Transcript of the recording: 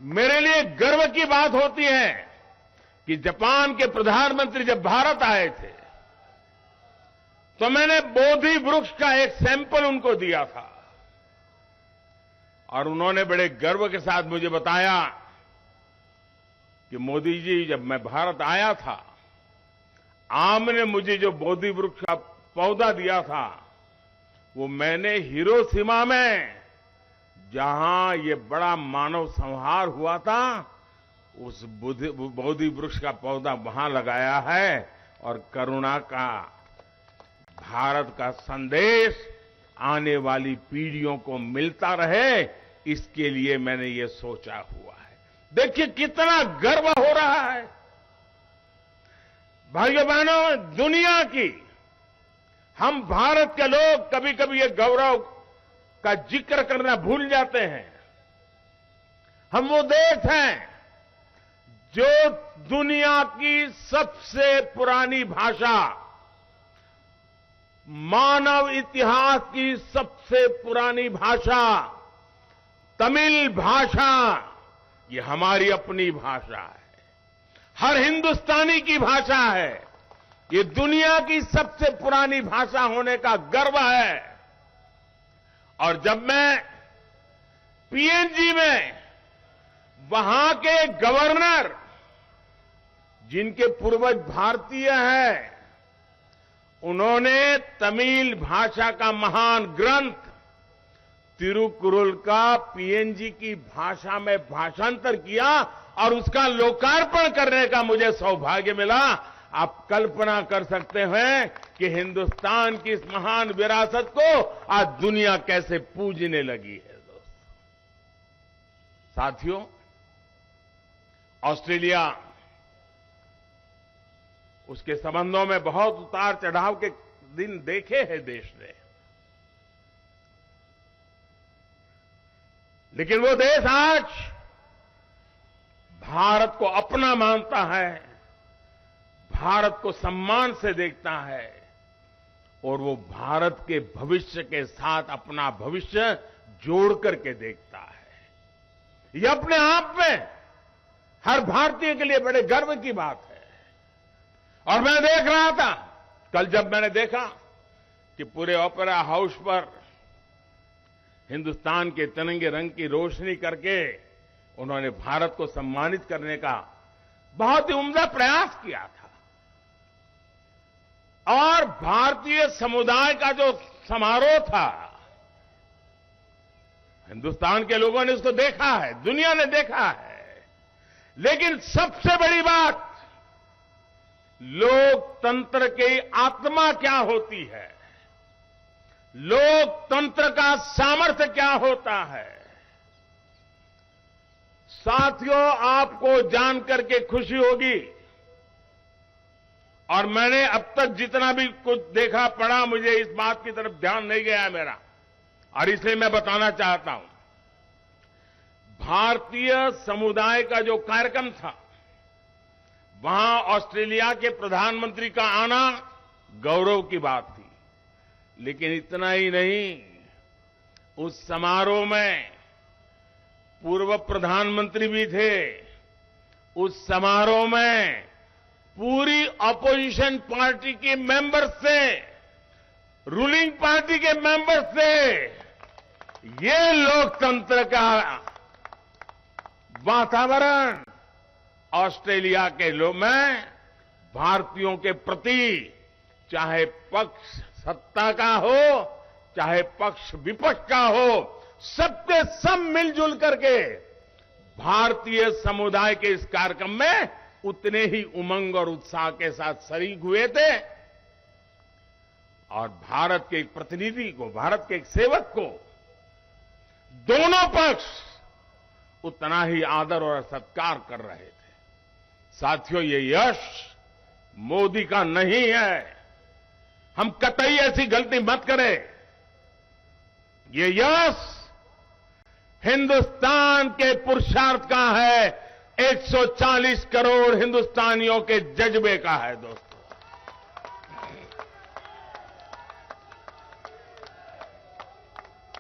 मेरे लिए गर्व की बात होती है कि जापान के प्रधानमंत्री जब भारत आए थे तो मैंने बोधि वृक्ष का एक सैंपल उनको दिया था और उन्होंने बड़े गर्व के साथ मुझे बताया कि मोदी जी, जब मैं भारत आया था, आपने मुझे जो बोधि वृक्ष का पौधा दिया था वो मैंने हिरोशिमा में, जहां ये बड़ा मानव संहार हुआ था, उस बोधि वृक्ष का पौधा वहां लगाया है और करुणा का, भारत का संदेश आने वाली पीढ़ियों को मिलता रहे, इसके लिए मैंने ये सोचा हुआ है। देखिए कितना गर्व हो रहा है। भाइयों बहनों, दुनिया की, हम भारत के लोग कभी कभी ये गौरव का जिक्र करना भूल जाते हैं। हम वो देश हैं जो दुनिया की सबसे पुरानी भाषा, मानव इतिहास की सबसे पुरानी भाषा, तमिल भाषा, ये हमारी अपनी भाषा है, हर हिंदुस्तानी की भाषा है। ये दुनिया की सबसे पुरानी भाषा होने का गर्व है। और जब मैं पीएनजी में वहां के गवर्नर, जिनके पूर्वज भारतीय हैं, उन्होंने तमिल भाषा का महान ग्रंथ तिरुकुरल का पीएनजी की भाषा में भाषांतर किया और उसका लोकार्पण करने का मुझे सौभाग्य मिला। आप कल्पना कर सकते हैं कि हिंदुस्तान की इस महान विरासत को आज दुनिया कैसे पूजने लगी है। दोस्तों, साथियों, ऑस्ट्रेलिया, उसके संबंधों में बहुत उतार चढ़ाव के दिन देखे हैं देश ने, लेकिन वो देश आज भारत को अपना मानता है, भारत को सम्मान से देखता है और वो भारत के भविष्य के साथ अपना भविष्य जोड़ करके देखता है। ये अपने आप में हर भारतीय के लिए बड़े गर्व की बात है। और मैं देख रहा था कल, जब मैंने देखा कि पूरे ओपेरा हाउस पर हिंदुस्तान के तिरंगे रंग की रोशनी करके उन्होंने भारत को सम्मानित करने का बहुत ही उम्दा प्रयास किया था। और भारतीय समुदाय का जो समारोह था, हिंदुस्तान के लोगों ने उसको देखा है, दुनिया ने देखा है। लेकिन सबसे बड़ी बात, लोकतंत्र की आत्मा क्या होती है, लोकतंत्र का सामर्थ्य क्या होता है। साथियों, आपको जानकर के खुशी होगी, और मैंने अब तक जितना भी कुछ देखा पढ़ा, मुझे इस बात की तरफ ध्यान नहीं गया है मेरा, और इसलिए मैं बताना चाहता हूं। भारतीय समुदाय का जो कार्यक्रम था, वहां ऑस्ट्रेलिया के प्रधानमंत्री का आना गौरव की बात थी। लेकिन इतना ही नहीं, उस समारोह में पूर्व प्रधानमंत्री भी थे। उस समारोह में पूरी अपोजिशन पार्टी के मेंबर्स से, रूलिंग पार्टी के मेंबर्स से, ये लोकतंत्र का वातावरण ऑस्ट्रेलिया के लोग में भारतीयों के प्रति, चाहे पक्ष सत्ता का हो, चाहे पक्ष विपक्ष का हो, सबके सब मिलजुल करके भारतीय समुदाय के इस कार्यक्रम में उतने ही उमंग और उत्साह के साथ शरीक हुए थे। और भारत के एक प्रतिनिधि को, भारत के एक सेवक को, दोनों पक्ष उतना ही आदर और सत्कार कर रहे थे। साथियों, ये यश मोदी का नहीं है, हम कतई ऐसी गलती मत करें। ये यश हिंदुस्तान के पुरुषार्थ का है, 140 करोड़ हिंदुस्तानियों के जज्बे का है। दोस्तों,